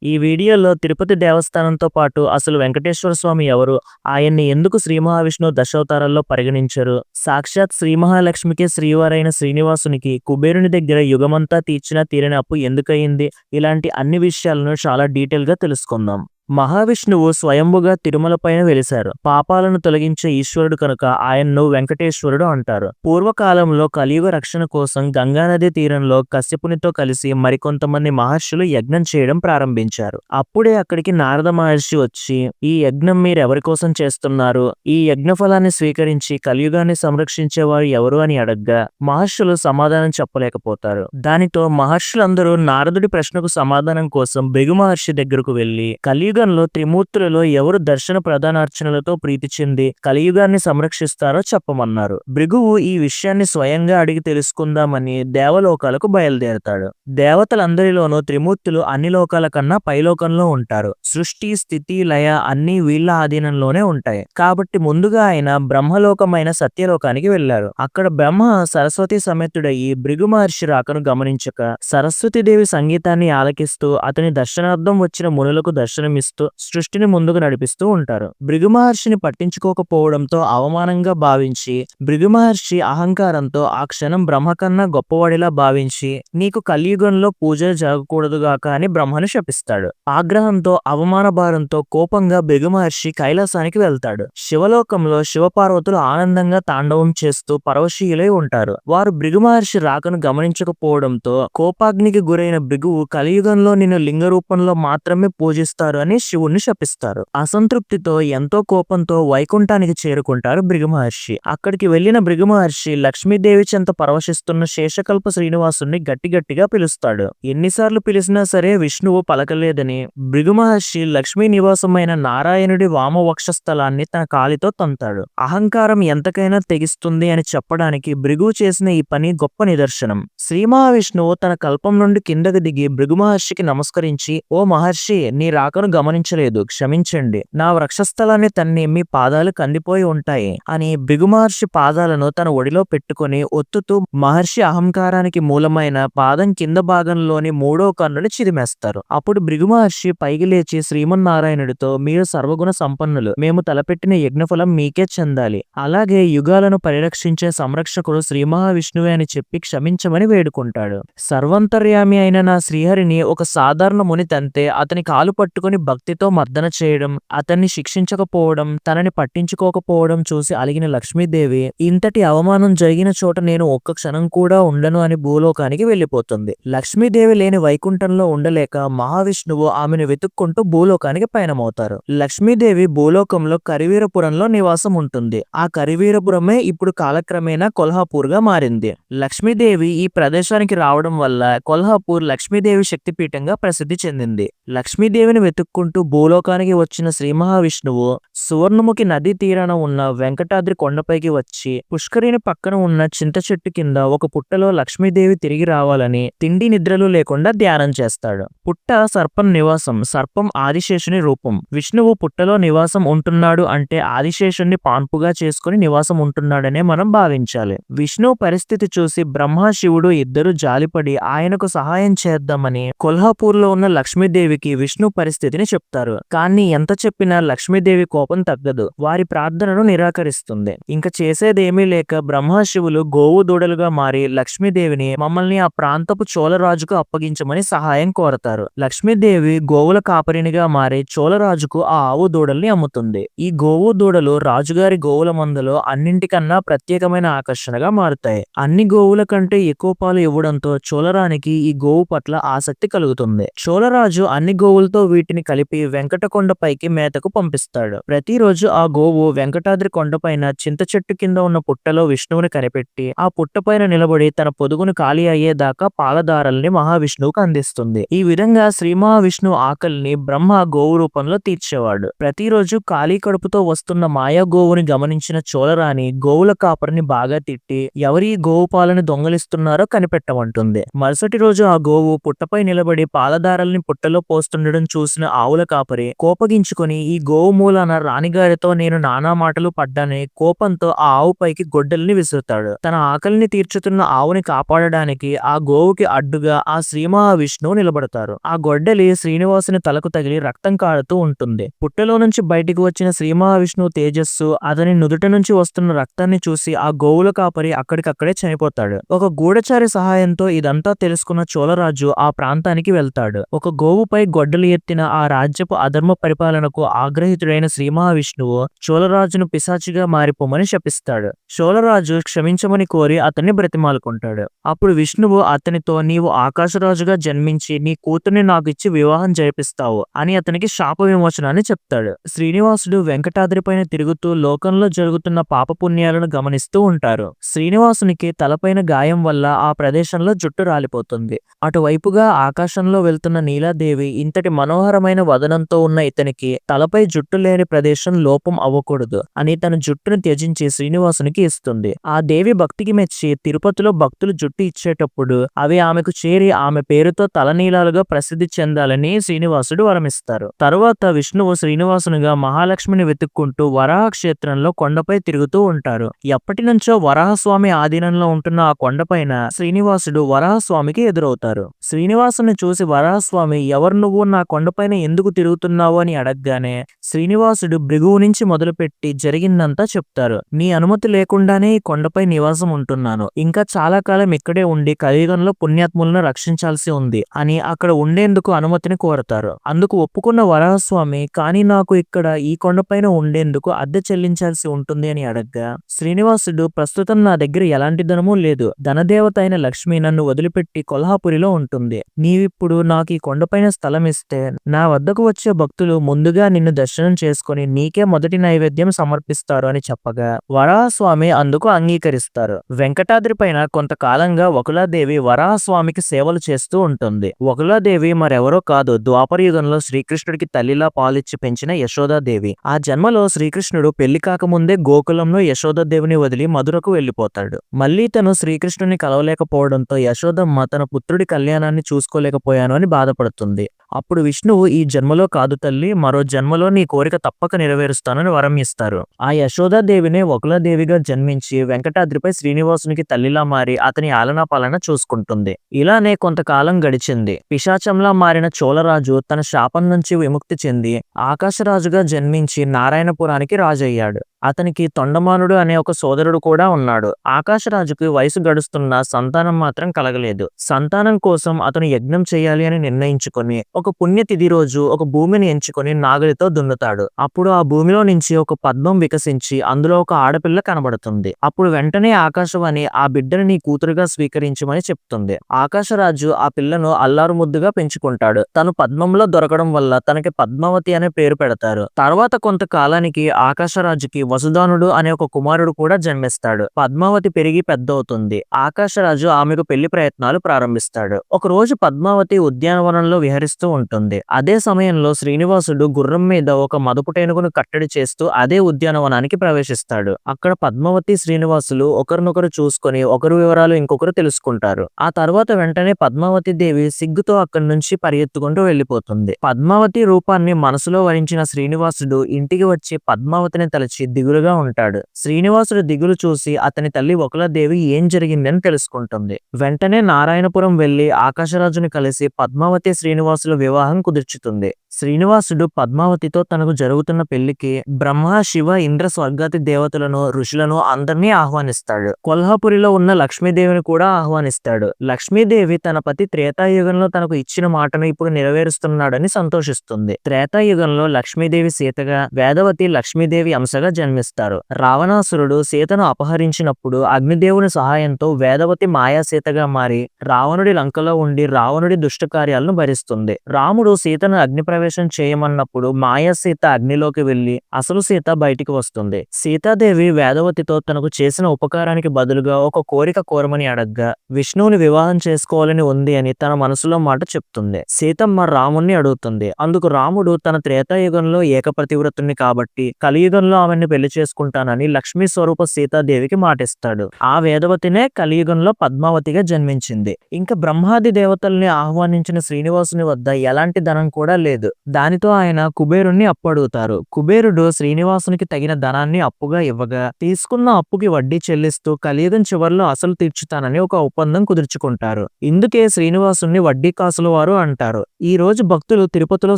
ఈ వీడియోలో తిరుపతి దేవస్థానంతో పాటు అసలు వెంకటేశ్వర స్వామి ఎవరు, ఆయన్ని ఎందుకు శ్రీ మహావిష్ణువు దశావతారాల్లో పరిగణించరు, సాక్షాత్ శ్రీ మహాలక్ష్మికే శ్రీవారైన శ్రీనివాసునికి కుబేరుని దగ్గర యుగమంతా తీర్చినా తీరని అప్పు ఎందుకయింది, ఇలాంటి అన్ని విషయాలను చాలా డీటెయిల్ గా తెలుసుకుందాం. మహావిష్ణువు స్వయంభుగా తిరుమల పైన వెలిశారు. పాపాలను తొలగించే ఈశ్వరుడు కనుక ఆయన్ను వెంకటేశ్వరుడు అంటారు. పూర్వకాలంలో కలియుగ రక్షణ కోసం గంగానది తీరంలో కశ్యపునితో కలిసి మరికొంతమంది మహర్షులు యజ్ఞం చేయడం ప్రారంభించారు. అప్పుడే అక్కడికి నారద మహర్షి వచ్చి, ఈ యజ్ఞం మీరెవరి కోసం చేస్తున్నారు, ఈ యజ్ఞ ఫలాన్ని స్వీకరించి కలియుగాన్ని సంరక్షించేవారు ఎవరు అని అడగ్గా మహర్షులు సమాధానం చెప్పలేకపోతారు. దానితో మహర్షులందరూ నారదుడి ప్రశ్నకు సమాధానం కోసం భృగు మహర్షి దగ్గరకు వెళ్లి, కలియుగంలో త్రిమూర్తులలో ఎవరు దర్శన ప్రధానార్చనలతో ప్రీతి చెంది కలియుగాన్ని సంరక్షిస్తారో చెప్పమన్నారు. భృగువు ఈ విషయాన్ని స్వయంగా అడిగి తెలుసుకుందామని దేవలోకాలకు బయలుదేరతాడు. దేవతలందరిలోనూ త్రిమూర్తులు అన్ని లోకాల కన్నా పైలోకంలో ఉంటారు. సృష్టి, స్థితి, లయ అన్నీ వీళ్ల ఆధీనంలోనే ఉంటాయి. కాబట్టి ముందుగా ఆయన బ్రహ్మలోకమైన సత్యలోకానికి వెళ్లారు. అక్కడ బ్రహ్మ సరస్వతి సమేతుడయి భృగు మహర్షి రాకను గమనించక సరస్వతీదేవి సంగీతాన్ని ఆలకిస్తూ అతని దర్శనార్థం వచ్చిన మునులకు దర్శనమిస్తూ సృష్టిని ముందుకు నడిపిస్తూ ఉంటారు. భృగు మహర్షిని పట్టించుకోకపోవడంతో అవమానంగా భావించి భృగు మహర్షి అహంకారంతో ఆ క్షణం బ్రహ్మ కన్నా గొప్పవాడిలా భావించి, నీకు కలియుగంలో పూజలు జరగకూడదుగాక అని బ్రహ్మను శపిస్తాడు. ఆగ్రహంతో, అవమాన భారంతో కోపంగా భృగు మహర్షి కైలాసానికి వెళ్తాడు. శివలోకంలో శివపార్వతులు ఆనందంగా తాండవం చేస్తూ పరవశీయులై ఉంటారు. వారు భృగు మహర్షి రాకను గమనించకపోవడంతో కోపాగ్నికి గురైన భృగువు కలియుగంలో నిన్ను లింగ రూపంలో మాత్రమే పూజిస్తారు అని శివుణ్ణి శపిస్తారు. అసంతృప్తితో ఎంతో కోపంతో వైకుంఠానికి చేరుకుంటారు భృగు మహర్షి. అక్కడికి వెళ్లిన భృగు మహర్షి లక్ష్మీదేవి చెంత పరవశిస్తున్న శేషకల్ప శ్రీనివాసుని గట్టిగట్టిగా పిలుస్తాడు. ఎన్నిసార్లు పిలిచినా సరే విష్ణువు పలకలేదని భృగు మహర్షి లక్ష్మీ నివాసమైన నారాయణుడి వామవక్షస్థలాన్ని తన కాలితో తంతాడు. అహంకారం ఎంతకైనా తెగిస్తుంది అని చెప్పడానికి భృగువు చేసిన ఈ పని గొప్ప నిదర్శనం. శ్రీ మహావిష్ణువు తన కల్పం నుండి కిందకు దిగి భృగు మహర్షికి నమస్కరించి, ఓ మహర్షి, నీ రాకను గమనించలేదు, క్షమించండి. నా వక్షస్థలాన్ని తన్ని మీ పాదాలు కందిపోయి ఉంటాయి అని భృగు మహర్షి పాదాలను తన ఒడిలో పెట్టుకుని ఒత్తుతూ మహర్షి అహంకారానికి మూలమైన పాదం కింద భాగంలోని మూడో కన్నుని చిదిమేస్తారు. అప్పుడు భృగు మహర్షి పైకి లేచి శ్రీమన్నారాయణుడితో, మీరు సర్వగుణ సంపన్నులు, మేము తలపెట్టిన యజ్ఞఫలం మీకే చెందాలి. అలాగే యుగాలను పరిరక్షించే సంరక్షకుడు శ్రీ మహావిష్ణువే అని చెప్పి క్షమించమని వేడుకుంటాడు. సర్వంతర్యామి అయిన నా శ్రీహరిని ఒక సాధారణ ముని తంతే అతని కాలు పట్టుకుని భక్తితో మర్దన చేయడం, అతన్ని శిక్షించకపోవడం, తనని పట్టించుకోకపోవడం చూసి అలిగిన లక్ష్మీదేవి, ఇంతటి అవమానం జరిగిన చోట నేను ఒక్క క్షణం కూడా ఉండను అని భూలోకానికి వెళ్లిపోతుంది. లక్ష్మీదేవి లేని వైకుంఠంలో ఉండలేక మహావిష్ణువు ఆమెను వెతుక్కుంటూ భూలోకానికి పయనమవుతారు. లక్ష్మీదేవి భూలోకంలో కరివీరపురంలో నివాసం ఉంటుంది. ఆ కరివీరపురమే ఇప్పుడు కాలక్రమేణా కొల్హాపూర్ గా మారింది. లక్ష్మీదేవి ఈ ప్రదేశానికి రావడం వల్ల కొల్హాపూర్ లక్ష్మీదేవి శక్తిపీఠంగా ప్రసిద్ధి చెందింది. లక్ష్మీదేవిని వెతుక్కుంటూ భూలోకానికి వచ్చిన శ్రీ మహావిష్ణువు సువర్ణముఖి నదీ తీరాన ఉన్న వెంకటాద్రి కొండపైకి వచ్చి పుష్కరిణి పక్కన ఉన్న చింత చెట్టు కింద ఒక పుట్టలో లక్ష్మీదేవి తిరిగి రావాలని తిండి నిద్రలు లేకుండా ధ్యానం చేస్తాడు. పుట్ట సర్పం నివాసం, సర్పం ఆదిశేషుని రూపం. విష్ణువు పుట్టలో నివాసం ఉంటున్నాడు అంటే ఆదిశేషుని పాన్పుగా చేసుకుని నివాసం ఉంటున్నాడనే మనం భావించాలి. విష్ణువు పరిస్థితి చూసి బ్రహ్మ, శివుడు ఇద్దరు జాలిపడి ఆయనకు సహాయం చేద్దామని కొల్హాపూర్లో ఉన్న లక్ష్మీదేవికి విష్ణు పరిస్థితిని చెప్తారు. కానీ ఎంత చెప్పినా లక్ష్మీదేవి కోపం తగ్గదు. వారి ప్రార్థనను నిరాకరిస్తుంది. ఇంకా చేసేదేమీ లేక బ్రహ్మ, శివులు గోవు దూడలుగా మారి లక్ష్మీదేవిని, మమ్మల్ని ఆ ప్రాంతపు చోళరాజుకు అప్పగించమని సహాయం కోరతారు. లక్ష్మీదేవి గోవుల కాపరినిగా మారి చోళరాజుకు ఆ ఆవు దూడల్ని అమ్ముతుంది. ఈ గోవు దూడలు రాజుగారి గోవుల మందలో అన్నింటికన్నా ప్రత్యేకమైన ఆకర్షణగా మారుతాయి. అన్ని గోవుల కంటే ఎక్కువ పాలు ఇవ్వడంతో చోళరానికి ఈ గోవు పట్ల ఆసక్తి కలుగుతుంది. చోళరాజు అన్ని గోవులతో వీటిని కలిపి వెంకటకొండపైకి మేతకు పంపిస్తాడు. ప్రతిరోజు ఆ గోవు వెంకటాద్రి కొండపైన చింత చెట్టు కింద ఉన్న పుట్టలో విష్ణువుని కనిపెట్టి ఆ పుట్టపైన నిలబడి తన పొదుగును ఖాళీ అయ్యేదాకా పాలదారల్ని మహావిష్ణువుకు అందిస్తుంది. ఈ విధంగా శ్రీ మహావిష్ణువు ఆకలిని బ్రహ్మ గోవు రూపంలో తీర్చేవాడు. ప్రతిరోజు ఖాళీ కడుపుతో వస్తున్న మాయా గోవుని గమనించిన చోళరాణి గోవుల కాపరిని బాగా తిట్టి ఎవరి గోవు పాలను దొంగలిస్తున్నారో కనిపెట్టమంటుంది. మరుసటి రోజు ఆ గోవు పుట్టపై నిలబడి పాలదారల్ని పుట్టలో పోస్తుండడం చూసిన ఆవుల కాపరి కోపగించుకొని ఈ గోవు మూలాన రాణిగారితో నేను నానా మాటలు పడ్డానని కోపంతో ఆ ఆవుపైకి గొడ్డలిని విసురుతాడు. తన ఆకలిని తీర్చుతున్న ఆవుని కాపాడడానికి ఆ గోవుకి అడ్డుగా ఆ శ్రీ మహావిష్ణువు నిలబడతారు. ఆ గొడ్డలి శ్రీనివాసుని తలకు తగిలి రక్తం కారుతూ ఉంటుంది. పుట్టలో నుంచి బయటికి వచ్చిన శ్రీ మహావిష్ణువు తేజస్సు అతని నుదుట నుంచి వస్తున్న రక్తాన్ని చూసి ఆ గోవుల కాపరి అక్కడికక్కడే చనిపోతాడు. ఒక గూఢచారి సహాయంతో ఇదంతా తెలుసుకున్న చోళరాజు ఆ ప్రాంతానికి వెళ్తాడు. ఒక గోవుపై గొడ్డలి ఎత్తిన ఆ రాజ్యపు అధర్మ పరిపాలనకు ఆగ్రహితుడైన శ్రీ మహావిష్ణువు చోళరాజును పిశాచిగా మారిపోమని శపిస్తాడు. చోళరాజు క్షమించమని కోరి అతన్ని బ్రతిమాలుకుంటాడు. అప్పుడు విష్ణువు అతనితో నీవు ఆకాశరాజుగా జన్మించి నీ కూతుర్ని నాకు ఇచ్చి వివాహం జరిపిస్తావు అని అతనికి శాప విమోచనాన్ని చెప్తాడు. శ్రీనివాసుడు వెంకటాద్రిపైన తిరుగుతూ లోకంలో జరుగుతున్న పాపపుణ్యాలను గమనిస్తూ ఉంటారు. శ్రీనివాసునికి తలపైన గాయం వల్ల ఆ ప్రదేశంలో జుట్టు రాలిపోతుంది. అటువైపుగా ఆకాశంలో వెళ్తున్న నీలాదేవి ఇంతటి మనోహరమైన వదనంతో ఉన్న ఇతనికి తలపై జుట్టు లేని ప్రదేశం లోపం అవ్వకూడదు అని తన జుట్టును త్యజించి శ్రీనివాసునికి ఇస్తుంది. ఆ దేవి భక్తికి మెచ్చి తిరుపతిలో భక్తులు జుట్టు ఇచ్చేటప్పుడు అవి ఆమెకు చేరి ఆమె పేరుతో తలనీలాలుగా ప్రసిద్ధి చెందాలని శ్రీనివాసుడు వరమిస్తారు. తరువాత విష్ణువు శ్రీనివాసునిగా మహాలక్ష్మిని వెతుక్కుంటూ వరాహ క్షేత్రంలో కొండపై తిరుగుతూ ఉంటారు. ఎప్పటి నుంచో వరాహస్వామి ఆధీనంలో ఉంటున్న ఆ కొండపైన శ్రీనివాసుడు వరాహస్వామికి ఎదురవుతారు. శ్రీనివాసుని చూసి వరాహస్వామి ఎవరు నువ్వు నా కొండపైన ఎందుకు తిరుగుతున్నావు అని అడగగానే శ్రీనివాసుడు భృగువు నుంచి మొదలుపెట్టి జరిగిందంతా చెప్తారు. నీ అనుమతి లేకుండానే ఈ కొండపై నివాసం ఉంటున్నాను. ఇంకా చాలా కాలం ఇక్కడే ఉండి కలియుగంలో పుణ్యాత్ములను రక్షించాల్సి ఉంది అని అక్కడ ఉండేందుకు అనుమతిని కోరతారు. అందుకు ఒప్పుకున్న వరాహస్వామి కానీ నాకు ఇక్కడ ఈ కొండపైన ఉండేందుకు అద్దె చెల్లించాల్సి ఉంటుంది అని అడగ్గా శ్రీనివాసుడు ప్రస్తుతం నా దగ్గర ఎలాంటి ధనమూ లేదు. ధనదేవత అయిన లక్ష్మి నన్ను వదిలిపెట్టి కొల్హాపురిలో ఉంటుంది. నీవిప్పుడు నాకు ఈ కొండపైన స్థలం ఇస్తే నా వద్దకు వచ్చే భక్తులు ముందుగా నిన్ను దర్శనం చేసుకుని నీకే మొదటి నైవేద్యం సమర్పిస్తారు అని చెప్పగా వరాహస్వామి అందుకు అంగీకరిస్తారు. వెంకటాద్రిపైన కొంతకాలంగా వకులాదేవి వరాహస్వామికి సేవలు చేస్తూ ఉంటుంది. వకులాదేవి మరెవరో కాదు, ద్వాపర యుగంలో శ్రీకృష్ణుడికి తల్లిలా పాలిచ్చి పెంచిన యశోదాదేవి. ఆ జన్మలో శ్రీకృష్ణుడు పెళ్లి కాకముందే గోకులంలో యశోదాదేవిని వదిలి మధురకు వెళ్లిపోతాడు. మళ్లీ తను శ్రీకృష్ణుని కలవలేకపోవడంతో యశోదమ్మ తన పుత్రుడి కళ్యాణాన్ని చూసుకోలేకపోయాను అని బాధపడుతుంది. అప్పుడు విష్ణువు ఈ జన్మలో కాదు తల్లి, మరో జన్మలో నీ కోరిక తప్పక నెరవేరుస్తానని వరం ఇస్తారు. ఆ యశోదాదేవినే వకులాదేవిగా జన్మించి వెంకటాద్రిపై శ్రీనివాసునికి తల్లిలా మారి అతని ఆలనా పాలన చూసుకుంటుంది. ఇలానే కొంతకాలం గడిచింది. పిశాచంలా మారిన చోళరాజు తన శాపం నుంచి విముక్తి చెంది ఆకాశరాజుగా జన్మించి నారాయణపురానికి రాజయ్యాడు. అతనికి తొండమానుడు అనే ఒక సోదరుడు కూడా ఉన్నాడు. ఆకాశరాజుకి వయసు గడుస్తున్నా సంతానం మాత్రం కలగలేదు. సంతానం కోసం అతను యజ్ఞం చేయాలి అని నిర్ణయించుకొని ఒక పుణ్యతిథి రోజు ఒక భూమిని ఎంచుకొని నాగలితో దున్నుతాడు. అప్పుడు ఆ భూమిలో నుంచి ఒక పద్మం వికసించి అందులో ఒక ఆడపిల్ల కనబడుతుంది. అప్పుడు వెంటనే ఆకాశవాణి ఆ బిడ్డని నీ కూతురుగా స్వీకరించమని చెప్తుంది. ఆకాశరాజు ఆ పిల్లను అల్లారు ముద్దుగా పెంచుకుంటాడు. తను పద్మంలో దొరకడం వల్ల తనకి పద్మావతి అనే పేరు పెడతారు. తర్వాత కొంతకాలానికి ఆకాశరాజుకి వసుదానుడు అనే ఒక కుమారుడు కూడా జన్మిస్తాడు. పద్మావతి పెరిగి పెద్దవుతుంది. ఆకాశరాజు ఆమెకు పెళ్లి ప్రయత్నాలు ప్రారంభిస్తాడు. ఒక రోజు పద్మావతి ఉద్యానవనంలో విహరిస్తూ ఉంటుంది. అదే సమయంలో శ్రీనివాసుడు గుర్రం మీద ఒక మదపుటేనుగును కట్టడి చేస్తూ అదే ఉద్యానవనానికి ప్రవేశిస్తాడు. అక్కడ పద్మావతి శ్రీనివాసులు ఒకరినొకరు చూసుకొని ఒకరి వివరాలు ఇంకొకరు తెలుసుకుంటారు. ఆ తర్వాత వెంటనే పద్మావతి దేవి సిగ్గుతో అక్కడి నుంచి పరిగెత్తుకుంటూ వెళ్లిపోతుంది. పద్మావతి రూపాన్ని మనసులో వరించిన శ్రీనివాసుడు ఇంటికి వచ్చి పద్మావతిని తలచి దిగులుగా ఉంటాడు. శ్రీనివాసుడు దిగులు చూసి అతని తల్లి వకులాదేవి ఏం జరిగిందని తెలుసుకుంటుంది. వెంటనే నారాయణపురం వెళ్లి ఆకాశరాజుని కలిసి పద్మావతి శ్రీనివాసుల వివాహం కుదుర్చుతుంది. శ్రీనివాసుడు పద్మావతితో తనకు జరుగుతున్న పెళ్లికి బ్రహ్మ, శివ, ఇంద్ర, స్వర్గాది దేవతలను, ఋషులను అందరినీ ఆహ్వానిస్తాడు. కొల్హాపురిలో ఉన్న లక్ష్మీదేవిని కూడా ఆహ్వానిస్తాడు. లక్ష్మీదేవి తన పతి త్రేతాయుగంలో తనకు ఇచ్చిన మాటను ఇప్పుడు నెరవేరుస్తున్నాడని సంతోషిస్తుంది. త్రేతాయుగంలో లక్ష్మీదేవి సీతగా, వేదవతి లక్ష్మీదేవి అంశగా జన్మిస్తారు. రావణాసురుడు సీతను అపహరించినప్పుడు అగ్నిదేవుని సహాయంతో వేదవతి మాయాసీతగా మారి రావణుడి లంకలో ఉండి రావణుడి దుష్ట కార్యాలను భరిస్తుంది. రాముడు సీతను అగ్ని ప్రవేశం చేయమన్నప్పుడు మాయాసీత అగ్నిలోకి వెళ్లి అసలు సీత బయటికి వస్తుంది. సీతాదేవి వేదవతితో తనకు చేసిన ఉపకారానికి బదులుగా ఒక కోరిక కోరమని అడగ్గా విష్ణువుని వివాహం చేసుకోవాలని ఉంది అని తన మనసులో మాట చెప్తుంది. సీతమ్మ రాముణ్ణి అడుగుతుంది. అందుకు రాముడు తన త్రేతాయుగంలో ఏకప్రతివ్రతుణ్ణి కాబట్టి కలియుగంలో ఆమెను పెళ్లి చేసుకుంటానని లక్ష్మీ స్వరూప సీతాదేవికి మాటిస్తాడు. ఆ వేదవతినే కలియుగంలో పద్మావతిగా జన్మించింది. ఇంకా బ్రహ్మాది దేవతల్ని ఆహ్వానించిన శ్రీనివాసుని వద్ద ఎలాంటి ధనం కూడా లేదు. దానితో ఆయన కుబేరుణ్ణి అప్పు అడుగుతారు. కుబేరుడు శ్రీనివాసునికి తగిన ధనాన్ని అప్పుగా ఇవ్వగా తీసుకున్న అప్పుకి వడ్డీ చెల్లిస్తూ కలియుగం చివర్లో అసలు తీర్చుతానని ఒక ఒప్పందం కుదుర్చుకుంటారు. ఇందుకే శ్రీనివాసుని వడ్డీ కాసుల వారు అంటారు. ఈ రోజు భక్తులు తిరుపతిలో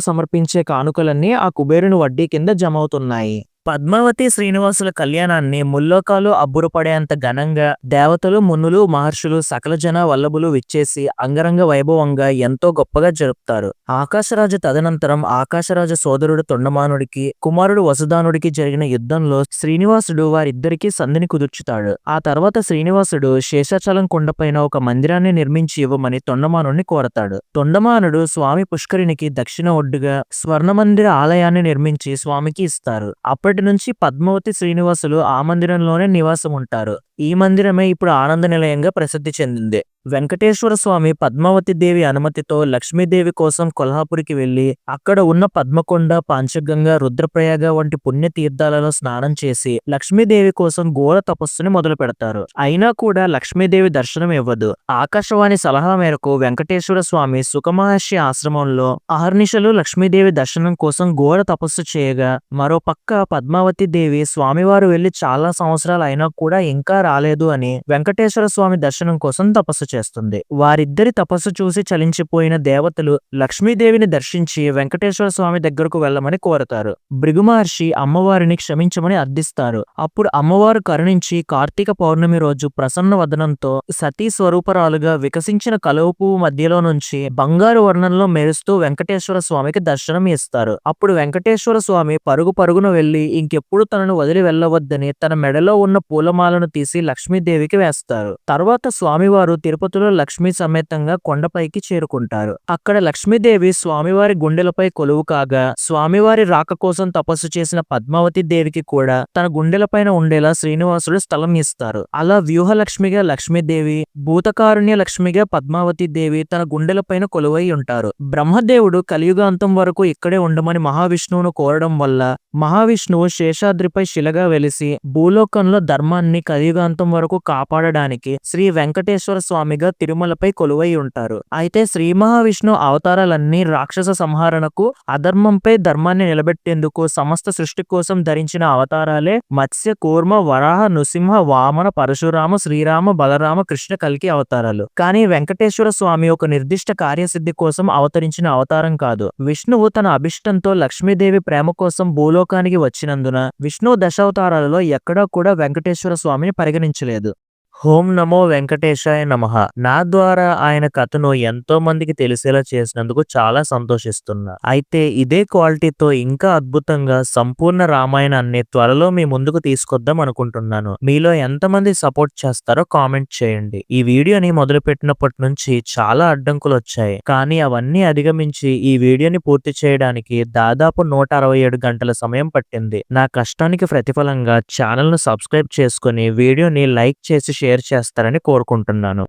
సమర్పించే కానుకలన్నీ ఆ కుబేరుని వడ్డీ కింద జమవుతున్నాయి. పద్మావతి శ్రీనివాసుల కళ్యాణాన్ని ముల్లోకాలు అబ్బురపడేంత ఘనంగా దేవతలు, మునులు, మహర్షులు, సకల జన వల్లభులు విచ్చేసి అంగరంగ వైభవంగా ఎంతో గొప్పగా జరుపుతారు. ఆకాశరాజు తదనంతరం ఆకాశరాజు సోదరుడు తొండమానుడికి, కుమారుడు వసుదానుడికి జరిగిన యుద్ధంలో శ్రీనివాసుడు వారిద్దరికీ సంధిని కుదుర్చుతాడు. ఆ తర్వాత శ్రీనివాసుడు శేషాచలం కొండపైన ఒక మందిరాన్ని నిర్మించి ఇవ్వమని తొండమానుడిని కోరతాడు. తొండమానుడు స్వామి పుష్కరిణికి దక్షిణ ఒడ్డుగా స్వర్ణమందిర ఆలయాన్ని నిర్మించి స్వామికి ఇస్తారు. అప్పటి నుంచి పద్మావతి శ్రీనివాసులు ఆ మందిరంలోనే నివాసం ఉంటారు. ఈ మందిరమే ఇప్పుడు ఆనంద నిలయంగా ప్రసిద్ధి చెందింది. వెంకటేశ్వర స్వామి పద్మావతి దేవి అనుమతితో లక్ష్మీదేవి కోసం కొల్హాపురికి వెళ్లి అక్కడ ఉన్న పద్మకొండ, పాంచగంగా, రుద్రప్రయాగ వంటి పుణ్య తీర్థాలలో స్నానం చేసి లక్ష్మీదేవి కోసం ఘోర తపస్సుని మొదలు పెడతారు. అయినా కూడా లక్ష్మీదేవి దర్శనం ఇవ్వదు. ఆకాశవాణి సలహా మేరకు వెంకటేశ్వర స్వామి సుఖమహర్షి ఆశ్రమంలో అహర్నిశలు లక్ష్మీదేవి దర్శనం కోసం ఘోర తపస్సు చేయగా, మరో పక్క పద్మావతి దేవి స్వామివారు వెళ్లి చాలా సంవత్సరాలు అయినా కూడా ఇంకా రాలేదు అని వెంకటేశ్వర స్వామి దర్శనం కోసం తపస్సు చేస్తుంది. వారిద్దరి తపస్సు చూసి చలించిపోయిన దేవతలు లక్ష్మీదేవిని దర్శించి వెంకటేశ్వర స్వామి దగ్గరకు వెళ్ళమని కోరతారు. భృగు మహర్షి అమ్మవారిని క్షమించమని అర్థిస్తారు. అప్పుడు అమ్మవారు కరుణించి కార్తీక పౌర్ణమి రోజు ప్రసన్న వదనంతో సతీ స్వరూపరాలుగా వికసించిన కలువ పువ్వు మధ్యలో నుంచి బంగారు వర్ణంలో మెరుస్తూ వెంకటేశ్వర స్వామికి దర్శనం ఇస్తారు. అప్పుడు వెంకటేశ్వర స్వామి పరుగు పరుగున వెళ్లి ఇంకెప్పుడు తనను వదిలి వెళ్ళవద్దని తన మెడలో ఉన్న పూలమాలను తీసి లక్ష్మీదేవికి వేస్తారు. తర్వాత స్వామివారు తిరుపతిలో లక్ష్మీ సమేతంగా కొండపైకి చేరుకుంటారు. అక్కడ లక్ష్మీదేవి స్వామివారి గుండెలపై కొలువు కాగా, స్వామివారి రాక కోసం తపస్సు చేసిన పద్మావతి దేవికి కూడా తన గుండెలపైన ఉండేలా శ్రీనివాసుడు స్థలం ఇస్తారు. అలా వ్యూహలక్ష్మిగా లక్ష్మీదేవి, భూతకారుణ్య లక్ష్మిగా పద్మావతి దేవి తన గుండెలపైన కొలువై ఉంటారు. బ్రహ్మదేవుడు కలియుగాంతం వరకు ఇక్కడే ఉండమని మహావిష్ణువును కోరడం వల్ల మహావిష్ణువు శేషాద్రిపై శిలగా వెలిసి భూలోకంలో ధర్మాన్ని కలియుగాంతం వరకు కాపాడడానికి శ్రీ వెంకటేశ్వర స్వామిగా తిరుమలపై కొలువై ఉంటారు. అయితే శ్రీ మహావిష్ణు అవతారాలన్నీ రాక్షస సంహారణకు, అధర్మంపై ధర్మాన్ని నిలబెట్టేందుకు సమస్త సృష్టి కోసం ధరించిన అవతారాలే మత్స్య, కూర్మ, వరాహ, నృసింహ, వామన, పరశురామ, శ్రీరామ, బలరామ, కృష్ణ, కల్కి అవతారాలు. కానీ వెంకటేశ్వర స్వామి ఒక నిర్దిష్ట కార్యసిద్ధి కోసం అవతరించిన అవతారం కాదు. విష్ణువు తన అభిష్టంతో లక్ష్మీదేవి ప్రేమ కోసం భూలోకానికి వచ్చినందున విష్ణు దశావతారాలలో ఎక్కడా కూడా వెంకటేశ్వర స్వామిని పరిగణించలేదు. ఓం నమో వెంకటేశాయ నమః. నా ద్వారా ఆయన కథను ఎంతో మందికి తెలిసేలా చేసినందుకు చాలా సంతోషిస్తున్నా. అయితే ఇదే క్వాలిటీతో ఇంకా అద్భుతంగా సంపూర్ణ రామాయణాన్ని త్వరలో మీ ముందుకు తీసుకొద్దాం అనుకుంటున్నాను. మీలో ఎంతమంది సపోర్ట్ చేస్తారో కామెంట్ చేయండి. ఈ వీడియోని మొదలుపెట్టినప్పటి నుంచి చాలా అడ్డంకులు వచ్చాయి, కానీ అవన్నీ అధిగమించి ఈ వీడియోని పూర్తి చేయడానికి దాదాపు 167 గంటల సమయం పట్టింది. నా కష్టానికి ప్రతిఫలంగా ఛానల్ ను సబ్స్క్రైబ్ చేసుకుని వీడియోని లైక్ చేసి షేర్ చేస్తారని కోరుకుంటున్నాను.